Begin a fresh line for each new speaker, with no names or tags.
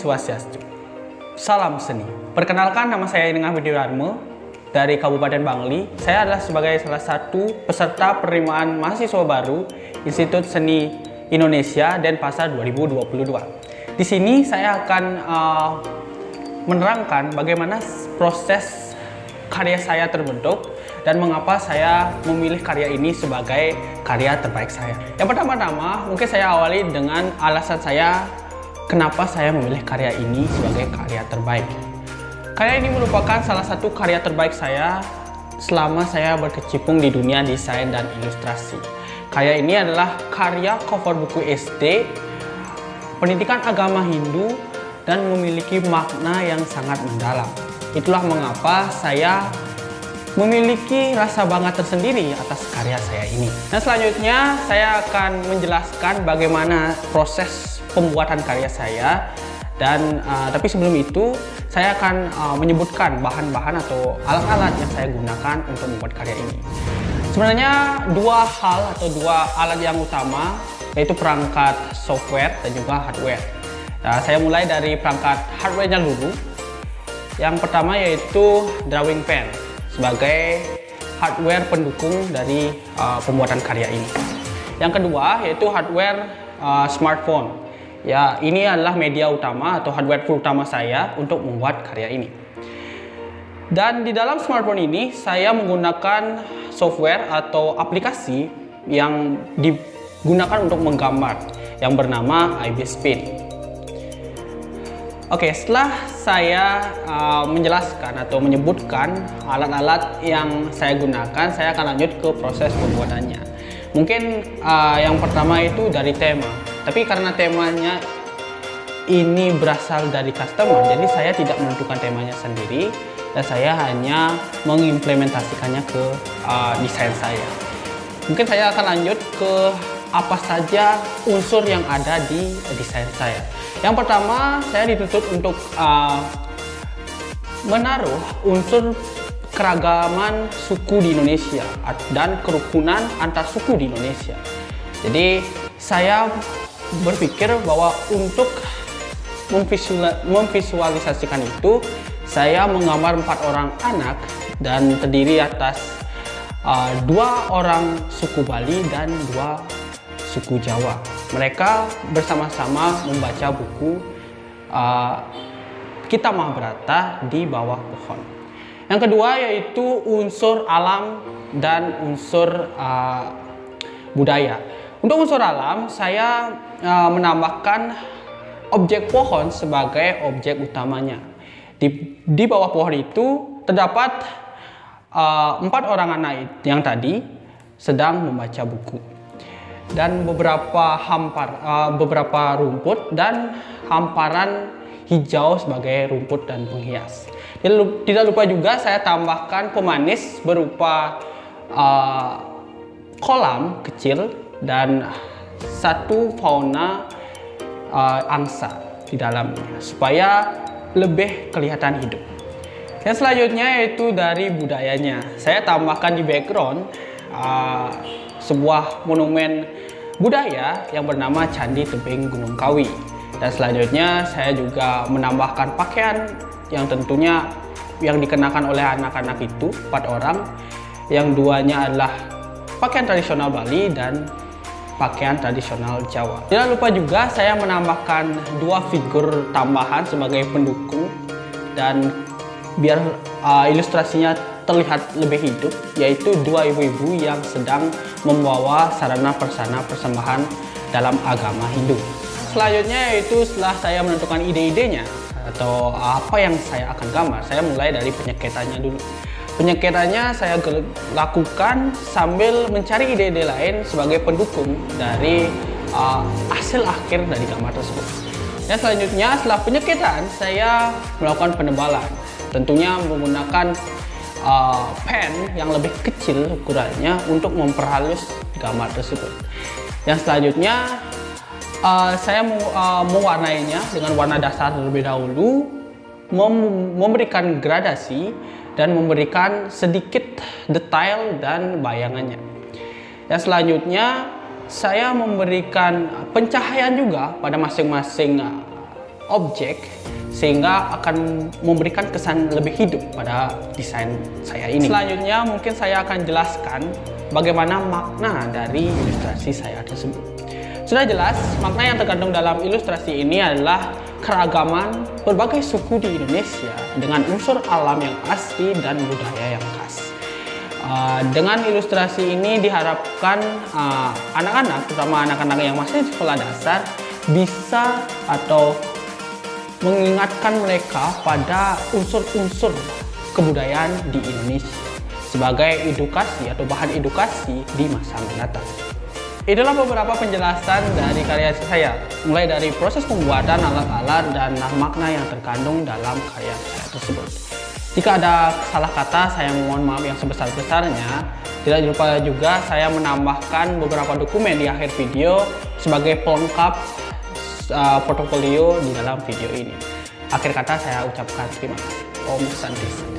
Swastiastu. Salam seni. Perkenalkan, nama saya Inengah Widiwarmo dari Kabupaten Bangli. Saya adalah sebagai salah satu peserta penerimaan mahasiswa baru Institut Seni Indonesia Denpasar 2022. Di sini saya akan menerangkan bagaimana proses karya saya terbentuk dan mengapa saya memilih karya ini sebagai karya terbaik saya. Yang pertama-tama, mungkin saya awali dengan alasan saya kenapa saya memilih karya ini sebagai karya terbaik. Karya ini merupakan salah satu karya terbaik saya selama saya berkecimpung di dunia desain dan ilustrasi. Karya ini adalah karya cover buku SD, pendidikan agama Hindu, dan memiliki makna yang sangat mendalam. Itulah mengapa saya memiliki rasa bangga tersendiri atas karya saya ini. Dan selanjutnya saya akan menjelaskan bagaimana proses pembuatan karya saya, dan tapi sebelum itu saya akan menyebutkan bahan-bahan atau alat-alat yang saya gunakan untuk membuat karya ini. Sebenarnya dua hal atau dua alat yang utama, yaitu perangkat software dan juga hardware. Nah, saya mulai dari perangkat hardware-nya dulu. Yang pertama yaitu drawing pen sebagai hardware pendukung dari pembuatan karya ini. Yang kedua yaitu hardware smartphone. Ya, ini adalah media utama atau hardware utama saya untuk membuat karya ini. Dan di dalam smartphone ini saya menggunakan software atau aplikasi yang digunakan untuk menggambar yang bernama iBSpin. Oke, setelah saya menjelaskan atau menyebutkan alat-alat yang saya gunakan, saya akan lanjut ke proses pembuatannya. Mungkin yang pertama itu dari tema. Tapi karena temanya ini berasal dari customer, jadi saya tidak menentukan temanya sendiri dan saya hanya mengimplementasikannya ke desain saya. Mungkin saya akan lanjut ke apa saja unsur yang ada di desain saya. Yang pertama, saya dituntut untuk menaruh unsur keragaman suku di Indonesia dan kerukunan antar suku di Indonesia. Jadi saya berpikir bahwa untuk memvisualisasikan itu, saya menggambar 4 orang anak dan terdiri atas 2 orang suku Bali dan 2 suku Jawa. Mereka bersama-sama membaca buku Kitab Mahabharata di bawah pohon. Yang kedua yaitu unsur alam dan unsur budaya. Untuk unsur alam, saya menambahkan objek pohon sebagai objek utamanya. Di bawah pohon itu terdapat 4 orang anak yang tadi sedang membaca buku, dan beberapa rumput dan hamparan hijau sebagai rumput dan penghias. Tidak lupa juga saya tambahkan pemanis berupa kolam kecil dan satu fauna angsa di dalamnya supaya lebih kelihatan hidup. Yang selanjutnya yaitu dari budayanya. Saya tambahkan di background sebuah monumen budaya yang bernama Candi Tebing Gunung Kawi. Dan selanjutnya saya juga menambahkan pakaian yang tentunya yang dikenakan oleh anak-anak itu 4 orang. Yang 2-nya adalah pakaian tradisional Bali dan pakaian tradisional Jawa. Tidak lupa juga saya menambahkan 2 figur tambahan sebagai pendukung dan biar ilustrasinya terlihat lebih hidup, yaitu 2 ibu-ibu yang sedang membawa sarana persana persembahan dalam agama Hindu. Selanjutnya yaitu setelah saya menentukan ide-idenya atau apa yang saya akan gambar, saya mulai dari penyeketannya dulu. Penyeketannya saya lakukan sambil mencari ide-ide lain sebagai pendukung dari hasil akhir dari gambar tersebut. Dan selanjutnya setelah penyeketan, saya melakukan penebalan. Tentunya menggunakan pen yang lebih kecil ukurannya untuk memperhalus gambar tersebut. Yang selanjutnya saya mewarnainya dengan warna dasar terlebih dahulu, memberikan gradasi dan memberikan sedikit detail dan bayangannya. Yang selanjutnya saya memberikan pencahayaan juga pada masing-masing objek sehingga akan memberikan kesan lebih hidup pada desain saya ini. Selanjutnya mungkin saya akan jelaskan bagaimana makna dari ilustrasi saya tersebut. Sudah jelas, makna yang terkandung dalam ilustrasi ini adalah keragaman berbagai suku di Indonesia dengan unsur alam yang asli dan budaya yang khas. Dengan ilustrasi ini diharapkan anak-anak, terutama anak-anak yang masih di sekolah dasar, bisa atau mengingatkan mereka pada unsur-unsur kebudayaan di Indonesia sebagai edukasi atau bahan edukasi di masa mendatang. Itulah beberapa penjelasan dari karya saya, mulai dari proses pembuatan alat-alat dan makna yang terkandung dalam karya saya tersebut. Jika ada salah kata, saya mohon maaf yang sebesar-besarnya. Tidak lupa juga saya menambahkan beberapa dokumen di akhir video sebagai pelengkap portofolio di dalam video ini. Akhir kata saya ucapkan terima kasih. Om Santi.